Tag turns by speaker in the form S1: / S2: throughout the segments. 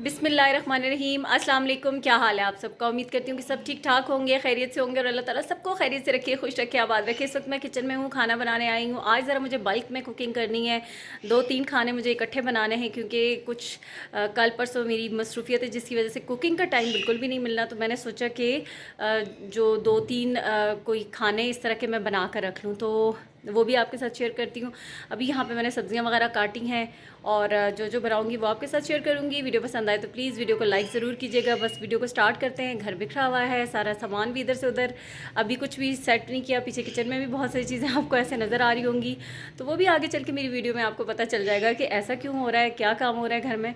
S1: बिस्मिल्लाहिर्रहमानिर्रहीम। अस्सलाम वालेकुम। क्या हाल है आप सबका? उम्मीद करती हूँ कि सब ठीक ठाक होंगे, खैरियत से होंगे और अल्लाह ताला सबको खैरियत से रखे, खुश रखे, आबाद रखे। इस वक्त मैं किचन में हूँ, खाना बनाने आई हूँ। आज ज़रा मुझे बल्क में कुकिंग करनी है, 2-3 खाने मुझे इकट्ठे बनाने हैं क्योंकि कुछ कल परसों मेरी मसरूफियत है जिसकी वजह से कुकिंग का टाइम बिल्कुल भी नहीं मिलना। तो मैंने सोचा कि जो 2-3 कोई खाने इस तरह के मैं बना कर रख लूँ, तो वो भी आपके साथ शेयर करती हूँ। अभी यहाँ पे मैंने सब्जियाँ वगैरह काटी हैं और जो जो बनाऊँगी वो आपके साथ शेयर करूँगी। वीडियो पसंद आए तो प्लीज़ वीडियो को लाइक ज़रूर कीजिएगा। बस वीडियो को स्टार्ट करते हैं। घर बिखरा हुआ है, सारा सामान भी इधर से उधर, अभी कुछ भी सेट नहीं किया। पीछे किचन में भी बहुत सारी चीज़ें आपको ऐसे नज़र आ रही होंगी, तो वो भी आगे चल के मेरी वीडियो में आपको पता चल जाएगा कि ऐसा क्यों हो रहा है, क्या काम हो रहा है घर में।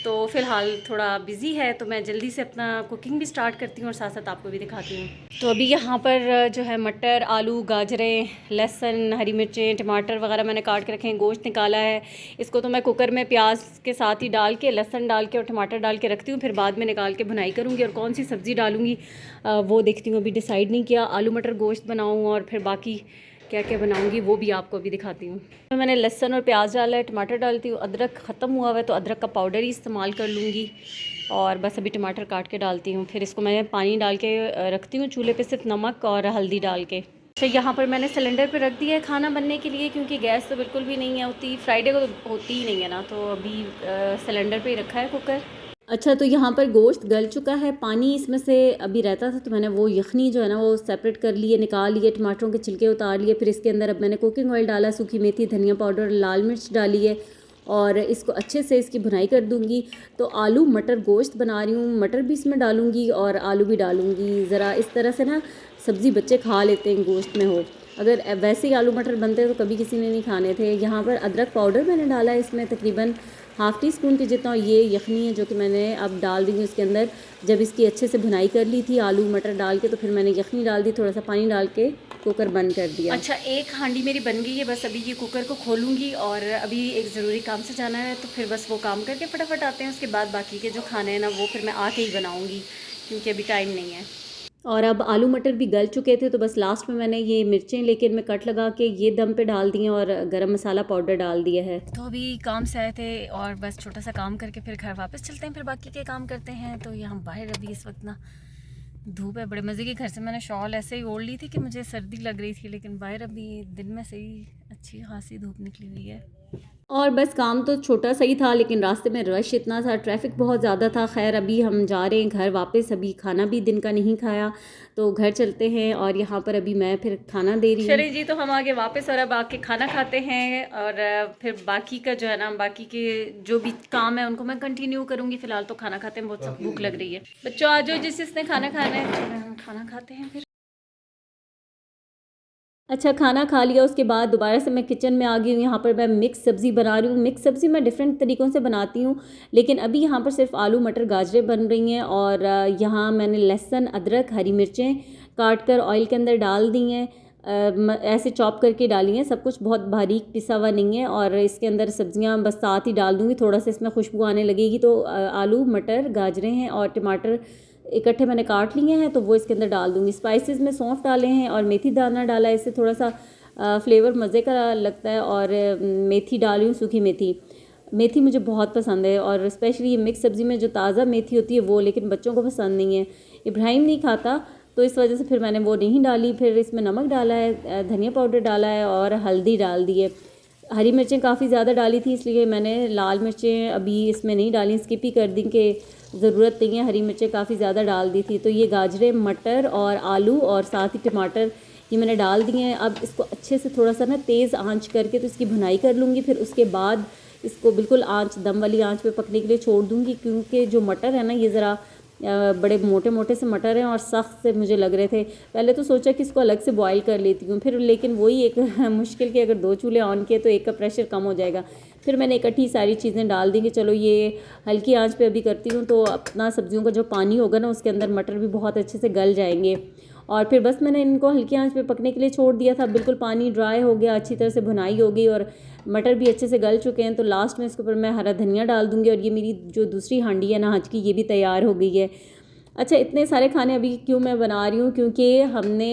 S1: तो फ़िलहाल थोड़ा बिज़ी है, तो मैं जल्दी से अपना कुकिंग भी स्टार्ट करती हूँ और साथ साथ आपको भी दिखाती हूँ। तो अभी यहाँ पर जो है मटर, आलू, गाजरें, लहसुन, हरी मिर्चें, टमाटर वगैरह मैंने काट के रखे हैं। गोश्त निकाला है, इसको तो मैं कुकर में प्याज के साथ ही डाल के, लहसुन डाल के और टमाटर डाल के रखती हूँ। फिर बाद में निकाल के भुनाई करूँगी और कौन सी सब्ज़ी डालूँगी वो देखती हूँ। अभी डिसाइड नहीं किया, आलू मटर गोश्त बनाऊँ और फिर बाकी क्या क्या बनाऊँगी वो भी आपको अभी दिखाती हूँ। तो मैंने लहसुन और प्याज डाला है, टमाटर डालती हूँ। अदरक ख़त्म हुआ हुआ है तो अदरक का पाउडर ही इस्तेमाल कर लूँगी और बस अभी टमाटर काट के डालती हूँ। फिर इसको मैं पानी डाल के रखती हूँ चूल्हे पे, सिर्फ नमक और हल्दी डाल के। तो यहाँ पर मैंने सिलेंडर पे रख दिया है खाना बनने के लिए, क्योंकि गैस तो बिल्कुल भी नहीं है होती, फ्राइडे को तो होती ही नहीं है ना, तो अभी सिलेंडर पे ही रखा है कुकर। अच्छा, तो यहाँ पर गोश्त गल चुका है, पानी इसमें से अभी रहता था तो मैंने वो यखनी जो है ना वो सेपरेट कर लिए, निकाल लिए, टमाटरों के छिलके उतार लिए। फिर इसके अंदर अब मैंने कुकिंग ऑयल डाला, सूखी मेथी, धनिया पाउडर, लाल मिर्च डाली है और इसको अच्छे से इसकी भुनाई कर दूँगी। तो आलू मटर गोश्त बना रही हूँ, मटर भी इसमें डालूँगी और आलू भी डालूँगी। ज़रा इस तरह से ना सब्ज़ी बच्चे खा लेते हैं गोश्त में हो। अगर वैसे ही आलू मटर बनते तो कभी किसी ने नहीं खाने थे। यहाँ पर अदरक पाउडर मैंने डाला है, इसमें तकरीबन हाफ़ टी स्पून के जितना ये यखनी है जो कि मैंने अब डाल दी हूँ इसके अंदर। जब इसकी अच्छे से भुनाई कर ली थी आलू मटर डाल के, तो फिर मैंने यखनी डाल दी, थोड़ा सा पानी डाल के कुकर बंद कर दिया। अच्छा, एक हांडी मेरी बन गई है, बस अभी ये कुकर को खोलूँगी और अभी एक ज़रूरी काम से जाना है, तो फिर बस वो काम करके फटाफट आते हैं। उसके बाद बाकी के जो खाने हैं ना वो फिर मैं आके ही बनाऊँगी क्योंकि अभी टाइम नहीं है। और अब आलू मटर भी गल चुके थे, तो बस लास्ट में मैंने ये मिर्चें लेके इनमें कट लगा के ये दम पे डाल दी हैं और गरम मसाला पाउडर डाल दिया है। तो अभी काम से आए थे और बस छोटा सा काम करके फिर घर वापस चलते हैं, फिर बाकी के काम करते हैं। तो यहाँ बाहर अभी इस वक्त ना धूप है बड़े मज़े की। घर से मैंने शॉल ऐसे ही ओढ़ ली थी कि मुझे सर्दी लग रही थी, लेकिन बाहर अभी दिन में से ही अच्छी खासी धूप निकली हुई है। और बस काम तो छोटा सा ही था, लेकिन रास्ते में रश इतना था, ट्रैफिक बहुत ज़्यादा था। खैर अभी हम जा रहे हैं घर वापस, अभी खाना भी दिन का नहीं खाया, तो घर चलते हैं। और यहाँ पर अभी मैं फिर खाना दे रही हूँ। चलिए जी, तो हम आगे वापस और अब आके खाना खाते हैं और फिर बाकी का जो है ना, बाकी के जो भी काम है उनको मैं कंटिन्यू करूँगी। फिलहाल तो खाना खाते हैं, बहुत भूख लग रही है। बच्चों आ जाओ, जिसने खाना खाना है, हम खाना खाते हैं फिर। अच्छा, खाना खा लिया उसके बाद दोबारा से मैं किचन में आ गई हूँ। यहाँ पर मैं मिक्स सब्ज़ी बना रही हूँ। मिक्स सब्ज़ी मैं डिफरेंट तरीक़ों से बनाती हूँ, लेकिन अभी यहाँ पर सिर्फ आलू मटर गाजरें बन रही हैं। और यहाँ मैंने लहसुन अदरक हरी मिर्चें काट कर ऑयल के अंदर डाल दी हैं, ऐसे चॉप करके डाली हैं, सब कुछ बहुत बारीक पिसा हुआ नहीं है। और इसके अंदर सब्ज़ियाँ बस साथ ही डाल दूँगी, थोड़ा सा इसमें खुशबू आने लगेगी। तो आलू मटर गाजरें हैं और टमाटर इकट्ठे मैंने काट लिए हैं, तो वो इसके अंदर डाल दूँगी। स्पाइसेस में सौंफ डाले हैं और मेथी दाना डाला है, इससे थोड़ा सा फ्लेवर मज़े का लगता है। और मेथी डाली हूँ, सूखी मेथी। मेथी मुझे बहुत पसंद है और स्पेशली ये मिक्स सब्ज़ी में जो ताज़ा मेथी होती है वो, लेकिन बच्चों को पसंद नहीं है। इब्राहिम नहीं खाता, तो इस वजह से फिर मैंने वो नहीं डाली। फिर इसमें नमक डाला है, धनिया पाउडर डाला है और हल्दी डाल दी है। हरी मिर्चें काफ़ी ज़्यादा डाली थी, इसलिए मैंने लाल मिर्चें अभी इसमें नहीं डाली, स्किप ही कर दी कि ज़रूरत नहीं है। हरी मिर्चें काफ़ी ज़्यादा डाल दी थी। तो ये गाजरें मटर और आलू और साथ ही टमाटर ये मैंने डाल दिए हैं। अब इसको अच्छे से थोड़ा सा ना तेज़ आंच करके तो इसकी भुनाई कर लूँगी। फिर उसके बाद इसको बिल्कुल आंच दम वाली आंच पे पकने के लिए छोड़ दूँगी, क्योंकि जो मटर है ना ये ज़रा बड़े मोटे मोटे से मटर हैं और सख्त से मुझे लग रहे थे। पहले तो सोचा कि इसको अलग से बॉईल कर लेती हूँ, फिर लेकिन वही एक मुश्किल कि अगर 2 चूल्हे ऑन किए तो एक का प्रेशर कम हो जाएगा। फिर मैंने इकट्ठी सारी चीज़ें डाल दी कि चलो ये हल्की आंच पे अभी करती हूँ, तो अपना सब्जियों का जो पानी होगा ना उसके अंदर मटर भी बहुत अच्छे से गल जाएंगे। और फिर बस मैंने इनको हल्की आंच पे पकने के लिए छोड़ दिया था। बिल्कुल पानी ड्राई हो गया, अच्छी तरह से भुनाई हो गई और मटर भी अच्छे से गल चुके हैं। तो लास्ट में इसके ऊपर मैं हरा धनिया डाल दूँगी और ये मेरी जो दूसरी हांडी है ना आज की, ये भी तैयार हो गई है। अच्छा, इतने सारे खाने अभी क्यों मैं बना रही हूँ, क्योंकि हमने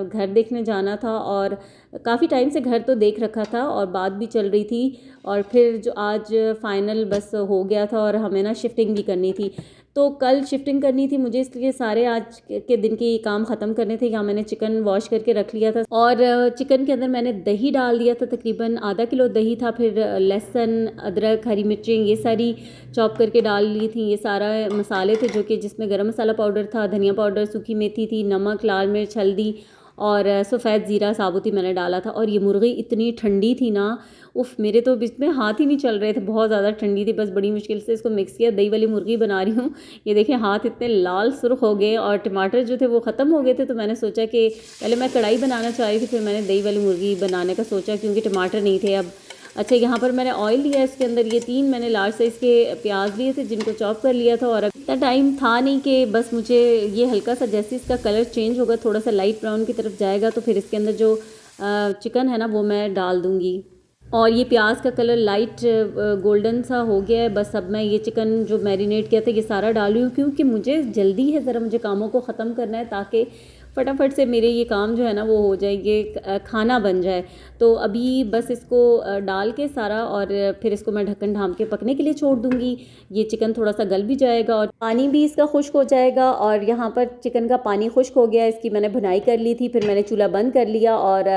S1: घर देखने जाना था और काफ़ी टाइम से घर तो देख रखा था और बात भी चल रही थी, और फिर जो आज फाइनल बस हो गया था और हमें ना शिफ्टिंग भी करनी थी। तो कल शिफ्टिंग करनी थी मुझे, इसलिए सारे आज के दिन के काम ख़त्म करने थे। यहाँ मैंने चिकन वॉश करके रख लिया था और चिकन के अंदर मैंने दही डाल दिया था, तकरीबन आधा किलो दही था। फिर लहसुन, अदरक, हरी मिर्चें ये सारी चॉप करके डाल ली थी। ये सारा मसाले थे जो कि जिसमें गरम मसाला पाउडर था, धनिया पाउडर, सूखी मेथी थी, नमक, लाल मिर्च, हल्दी और सफ़ेद ज़ीरा साबुत ही मैंने डाला था। और ये मुर्गी इतनी ठंडी थी ना, उफ़, मेरे तो बीच में हाथ ही नहीं चल रहे थे, बहुत ज़्यादा ठंडी थी। बस बड़ी मुश्किल से इसको मिक्स किया। दही वाली मुर्गी बना रही हूँ। ये देखें हाथ इतने लाल सुर्ख हो गए और टमाटर जो थे वो ख़त्म हो गए थे। तो मैंने सोचा कि पहले मैं कढ़ाई बनाना चाह रही थी, फिर मैंने दही वाली मुर्गी बनाने का सोचा क्योंकि टमाटर नहीं थे अब। अच्छा, यहाँ पर मैंने ऑयल लिया, इसके अंदर ये 3 मैंने लार्ज साइज़ के प्याज लिए थे जिनको चॉप कर लिया था। और अब इतना टाइम था नहीं कि बस मुझे ये हल्का सा जैसे इसका कलर चेंज होगा, थोड़ा सा लाइट ब्राउन की तरफ जाएगा, तो फिर इसके अंदर जो चिकन है ना वो मैं डाल दूँगी। और ये प्याज का कलर लाइट गोल्डन सा हो गया है। बस अब मैं ये चिकन जो मैरिनेट किया था ये सारा डाल रही हूँ क्योंकि मुझे जल्दी है, ज़रा मुझे कामों को ख़त्म करना है ताकि फटाफट से मेरे ये काम जो है ना वो हो जाए, ये खाना बन जाए। तो अभी बस इसको डाल के सारा, और फिर इसको मैं ढक्कन ढाँप के पकने के लिए छोड़ दूँगी। ये चिकन थोड़ा सा गल भी जाएगा और पानी भी इसका खुश्क हो जाएगा। और यहाँ पर चिकन का पानी खुश्क हो गया, इसकी मैंने भुनाई कर ली थी। फिर मैंने चूल्हा बंद कर लिया और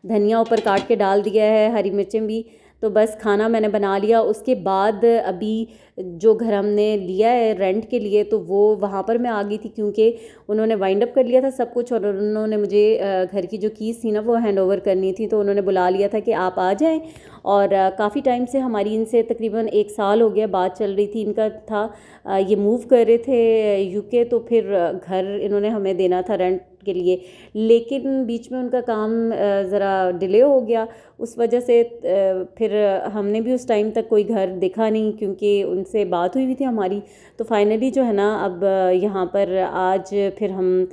S1: धनिया ऊपर काट के डाल दिया है, हरी मिर्चें भी। तो बस खाना मैंने बना लिया। उसके बाद अभी जो घर हमने लिया है रेंट के लिए, तो वो वहाँ पर मैं आ गई थी क्योंकि उन्होंने वाइंड अप कर लिया था सब कुछ और उन्होंने मुझे घर की जो कीज़ थी ना वो हैंड ओवर करनी थी। तो उन्होंने बुला लिया था कि आप आ जाएं। और काफ़ी टाइम से हमारी इनसे तकरीबन 1 साल हो गया बात चल रही थी। इनका था ये मूव कर रहे थे यूके, तो फिर घर इन्होंने हमें देना था रेंट के लिए, लेकिन बीच में उनका काम ज़रा डिले हो गया। उस वजह से फिर हमने भी उस टाइम तक कोई घर देखा नहीं क्योंकि उनसे बात हुई थी हमारी। तो फाइनली जो है ना अब यहाँ पर आज फिर हम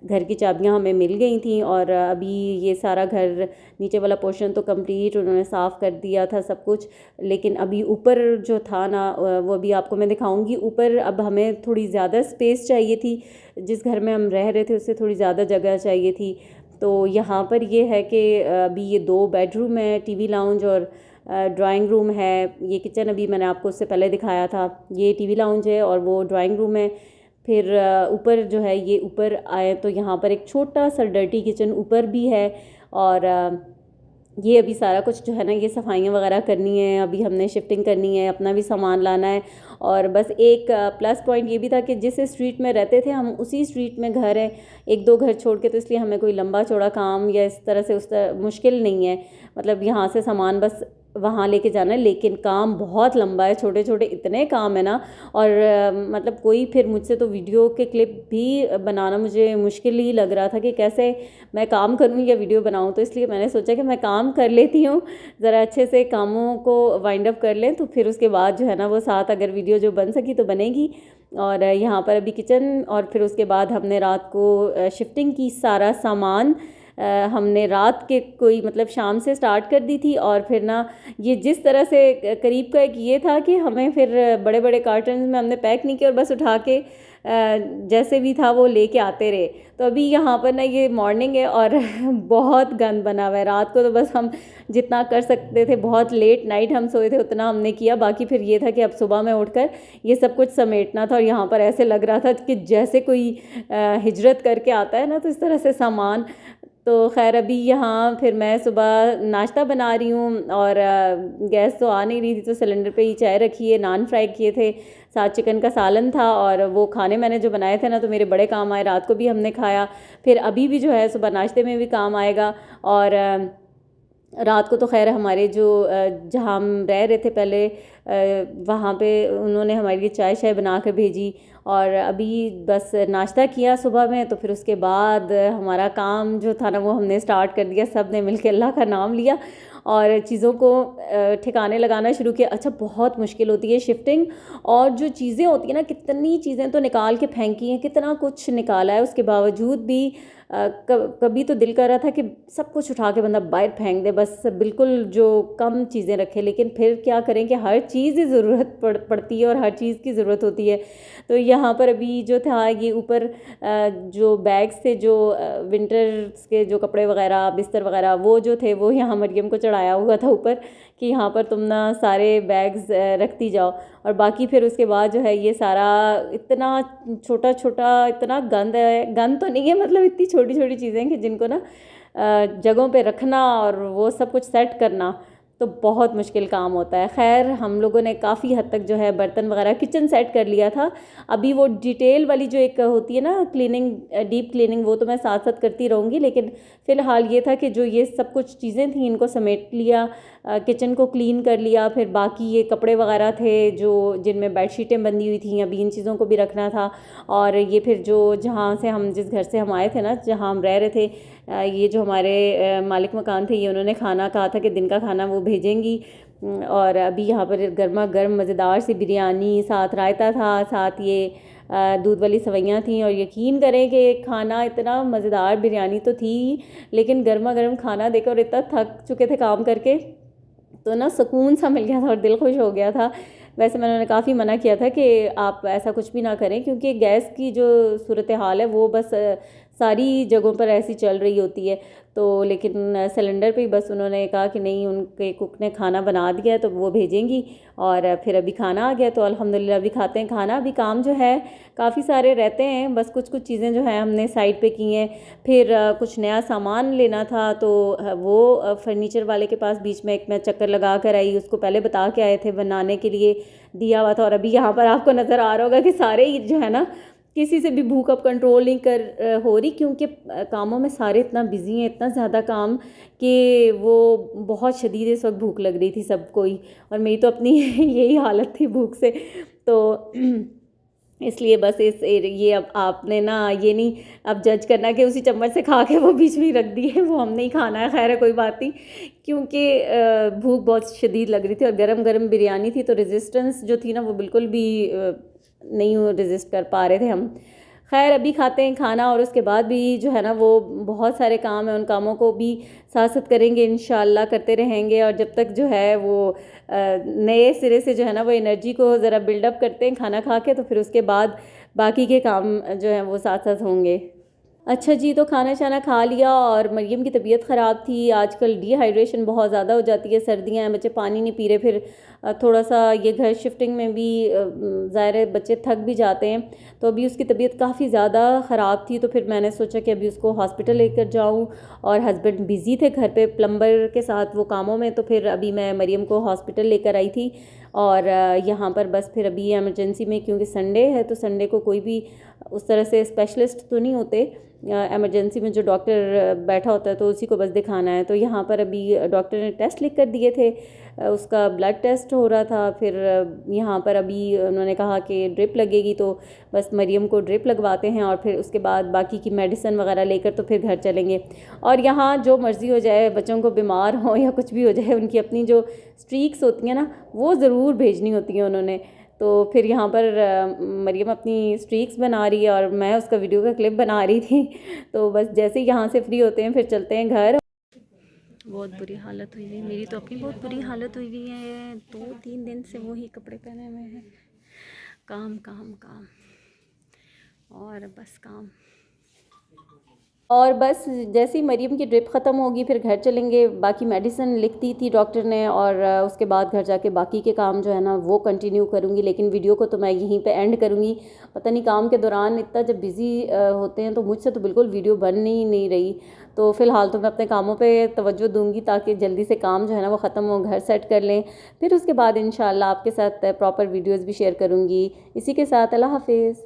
S1: घर की चाबियां हमें मिल गई थी और अभी ये सारा घर नीचे वाला पोर्शन तो कंप्लीट उन्होंने साफ़ कर दिया था सब कुछ। लेकिन अभी ऊपर जो था ना वो अभी आपको मैं दिखाऊंगी। ऊपर अब हमें थोड़ी ज़्यादा स्पेस चाहिए थी, जिस घर में हम रह रहे थे उससे थोड़ी ज़्यादा जगह चाहिए थी। तो यहाँ पर ये है कि अभी ये 2 बेडरूम है, टीवी लाउंज और ड्राइंग रूम है। ये किचन अभी मैंने आपको उससे पहले दिखाया था, ये टीवी लाउंज है और वो ड्राइंग रूम है। फिर ऊपर जो है ये ऊपर आए तो यहाँ पर एक छोटा सा डर्टी किचन ऊपर भी है। और ये अभी सारा कुछ जो है ना ये सफाइयाँ वगैरह करनी है, अभी हमने शिफ्टिंग करनी है, अपना भी सामान लाना है। और बस एक प्लस पॉइंट ये भी था कि जिस स्ट्रीट में रहते थे हम उसी स्ट्रीट में घर है, 1-2 घर छोड़ के, तो इसलिए हमें कोई लंबा चौड़ा काम या इस तरह से उस तरह मुश्किल नहीं है। मतलब यहाँ से सामान बस वहाँ लेके जाना है, लेकिन काम बहुत लंबा है, छोटे छोटे इतने काम है ना। और मतलब कोई फिर मुझसे तो वीडियो के क्लिप भी बनाना मुझे मुश्किल ही लग रहा था कि कैसे मैं काम करूँ या वीडियो बनाऊँ। तो इसलिए मैंने सोचा कि मैं काम कर लेती हूँ, ज़रा अच्छे से कामों को वाइंड अप कर लें, तो फिर उसके बाद जो है ना वो साथ अगर वीडियो जो बन सकी तो बनेगी। और यहाँ पर अभी किचन, और फिर उसके बाद हमने रात को शिफ्टिंग की, सारा सामान हमने रात के कोई मतलब शाम से स्टार्ट कर दी थी। और फिर ना ये जिस तरह से करीब का एक ये था कि हमें फिर बड़े बड़े कार्टन में हमने पैक नहीं किया और बस उठा के जैसे भी था वो लेके आते रहे। तो अभी यहाँ पर ना ये मॉर्निंग है और बहुत गंद बना हुआ है। रात को तो बस हम जितना कर सकते थे, बहुत लेट नाइट हम सोए थे, उतना हमने किया। बाकी फिर ये था कि अब सुबह में उठकर ये सब कुछ समेटना था। और यहाँ पर ऐसे लग रहा था कि जैसे कोई हिजरत करके आता है ना, तो इस तरह से सामान। तो खैर अभी यहाँ फिर मैं सुबह नाश्ता बना रही हूँ और गैस तो आ नहीं रही थी, तो सिलेंडर पे ही चाय रखी है, नान फ्राई किए थे, साथ चिकन का सालन था। और वो खाने मैंने जो बनाए थे ना तो मेरे बड़े काम आए, रात को भी हमने खाया, फिर अभी भी जो है सुबह नाश्ते में भी काम आएगा। और रात को तो खैर हमारे जो जहाँ हम रह रहे थे पहले वहाँ पे उन्होंने हमारे लिए चाय शाय बना कर भेजी। और अभी बस नाश्ता किया सुबह में, तो फिर उसके बाद हमारा काम जो था ना वो हमने स्टार्ट कर दिया, सब ने मिलकर अल्लाह का नाम लिया और चीज़ों को ठिकाने लगाना शुरू किया। अच्छा, बहुत मुश्किल होती है शिफ्टिंग, और जो चीज़ें होती हैं ना, कितनी चीज़ें तो निकाल के फेंकी हैं, कितना कुछ निकाला है, उसके बावजूद भी कभी तो दिल कर रहा था कि सब कुछ उठा के बंदा बाहर फेंक दे, बस बिल्कुल जो कम चीज़ें रखे। लेकिन फिर क्या करें कि हर चीज़ की ज़रूरत पड़ती है और हर चीज़ की ज़रूरत होती है। तो यहाँ पर अभी जो था ये ऊपर जो बैग्स थे, जो विंटर्स के जो कपड़े वगैरह, बिस्तर वगैरह, वो जो थे वो यहाँ मरियम को चढ़ाया हुआ था ऊपर कि यहाँ पर तुम ना सारे बैग्स रखती जाओ। और बाकी फिर उसके बाद जो है ये सारा इतना छोटा छोटा, इतना गंद है, गंद तो नहीं है मतलब इतनी छोटी छोटी चीज़ें कि जिनको ना जगहों पे रखना और वो सब कुछ सेट करना तो बहुत मुश्किल काम होता है। खैर हम लोगों ने काफ़ी हद तक जो है बर्तन वगैरह, किचन सेट कर लिया था। अभी वो डिटेल वाली जो एक होती है ना क्लीनिंग, डीप क्लीनिंग, वो तो मैं साथ साथ करती रहूँगी। लेकिन फ़िलहाल ये था कि जो ये सब कुछ चीज़ें थी इनको समेट लिया, किचन को क्लीन कर लिया। फिर बाकी ये कपड़े वगैरह थे जो जिनमें बेडशीटें बंधी हुई थी, अभी इन चीज़ों को भी रखना था। और ये फिर जो जहाँ से हम, जिस घर से हम आए थे ना, जहाँ हम रह रहे थे, ये जो हमारे मालिक मकान थे, ये उन्होंने खाना कहा था कि दिन का खाना वो भेजेंगी। और अभी यहाँ पर गर्मा गर्म मज़ेदार सी बिरयानी, साथ रायता था, साथ ये दूध वाली सवैयाँ थी। और यकीन करें कि खाना इतना मज़ेदार, बिरयानी तो थी लेकिन गर्मा गर्म खाना देकर, और इतना थक चुके थे काम करके, तो ना सुकून सा मिल गया था और दिल खुश हो गया था। वैसे मैंने उन्हें काफ़ी मना किया था कि आप ऐसा कुछ भी ना करें, क्योंकि गैस की जो सूरत हाल है वो बस सारी जगहों पर ऐसी चल रही होती है। तो लेकिन सिलेंडर पे ही बस उन्होंने कहा कि नहीं, उनके कुक ने खाना बना दिया है तो वो भेजेंगी। और फिर अभी खाना आ गया तो अल्हम्दुलिल्लाह अभी खाते हैं खाना। अभी काम जो है काफ़ी सारे रहते हैं, बस कुछ कुछ चीज़ें जो हैं हमने साइड पे की हैं। फिर कुछ नया सामान लेना था तो वो फर्नीचर वाले के पास बीच में एक मैं चक्कर लगा कर आई, उसको पहले बता के आए थे, बनाने के लिए दिया हुआ था। और अभी यहाँ पर आपको नज़र आ रहा होगा कि सारे ही जो है ना, किसी से भी भूख अब कंट्रोल नहीं कर हो रही, क्योंकि कामों में सारे इतना बिजी हैं, इतना ज़्यादा काम कि वो बहुत शदीद इस वक्त भूख लग रही थी सबको ही। और मेरी तो अपनी यही हालत थी भूख से। तो इसलिए बस ये अब आपने ना ये नहीं अब जज करना कि उसी चम्मच से खा के वो बीच में ही रख दिए, वो हमने ही खाना है। खैर है, कोई बात नहीं, क्योंकि भूख बहुत शदीद लग रही थी और गरम गरम बिरयानी थी, तो रेजिस्टेंस जो थी ना वो बिल्कुल भी नहीं रेजिस्ट कर पा रहे थे हम। खैर अभी खाते हैं खाना, और उसके बाद भी जो है ना वो बहुत सारे काम हैं, उन कामों को भी साथ साथ करेंगे, इंशाल्लाह करते रहेंगे। और जब तक जो है वो नए सिरे से जो है ना वो एनर्जी को ज़रा बिल्डअप करते हैं खाना खा के, तो फिर उसके बाद बाकी के काम जो हैं वो साथ साथ होंगे। अच्छा जी, तो खाना शाना खा लिया और मरियम की तबीयत ख़राब थी। आजकल डिहाइड्रेशन बहुत ज़्यादा हो जाती है, सर्दियाँ हैं, बच्चे पानी नहीं पी रहे। फिर थोड़ा सा ये घर शिफ्टिंग में भी ज़ाहिर है बच्चे थक भी जाते हैं। तो अभी उसकी तबीयत काफ़ी ज़्यादा ख़राब थी, तो फिर मैंने सोचा कि अभी उसको हॉस्पिटल लेकर जाऊँ। और हस्बैंड बिज़ी थे घर पे प्लम्बर के साथ वो कामों में, तो फिर अभी मैं मरियम को हॉस्पिटल लेकर आई थी। और यहाँ पर बस फिर अभी एमरजेंसी में, क्योंकि संडे है तो संडे को कोई भी उस तरह से स्पेशलिस्ट तो नहीं होते, एमरजेंसी में जो डॉक्टर बैठा होता है तो उसी को बस दिखाना है। तो यहाँ पर अभी डॉक्टर ने टेस्ट लिख कर दिए थे, उसका ब्लड टेस्ट हो रहा था। फिर यहाँ पर अभी उन्होंने कहा कि ड्रिप लगेगी, तो बस मरियम को ड्रिप लगवाते हैं और फिर उसके बाद बाकी की मेडिसिन वगैरह लेकर तो फिर घर चलेंगे। और यहाँ जो मर्ज़ी हो जाए, बच्चों को बीमार हो या कुछ भी हो जाए, उनकी अपनी जो स्ट्रीक्स होती हैं ना वो ज़रूर भेजनी होती हैं उन्होंने। तो फिर यहाँ पर मरियम अपनी स्ट्रीक्स बना रही है और मैं उसका वीडियो का क्लिप बना रही थी। तो बस जैसे ही यहाँ से फ्री होते हैं फिर चलते हैं घर। बहुत बुरी हालत हुई हुई मेरी, तो अपनी बहुत बुरी हालत हुई हुई है। 2-3 दिन से वही कपड़े पहने हुए हैं, काम काम काम और बस काम। और बस जैसे ही मरियम की ड्रिप ख़त्म होगी फिर घर चलेंगे। बाकी मेडिसिन लिख दी थी डॉक्टर ने, और उसके बाद घर जाके बाकी के काम जो है ना वो कंटिन्यू करूँगी। लेकिन वीडियो को तो मैं यहीं पे एंड करूँगी। पता नहीं काम के दौरान इतना जब बिज़ी होते हैं तो मुझसे तो बिल्कुल वीडियो बन ही नहीं रही। तो फ़िलहाल तो मैं अपने कामों पे तवज्जो दूँगी ताकि जल्दी से काम जो है ना वो ख़त्म हो, घर सेट कर लें। फिर उसके बाद इंशाल्लाह आपके साथ प्रॉपर वीडियोज़ भी शेयर करूँगी। इसी के साथ अल्लाह हाफिज़।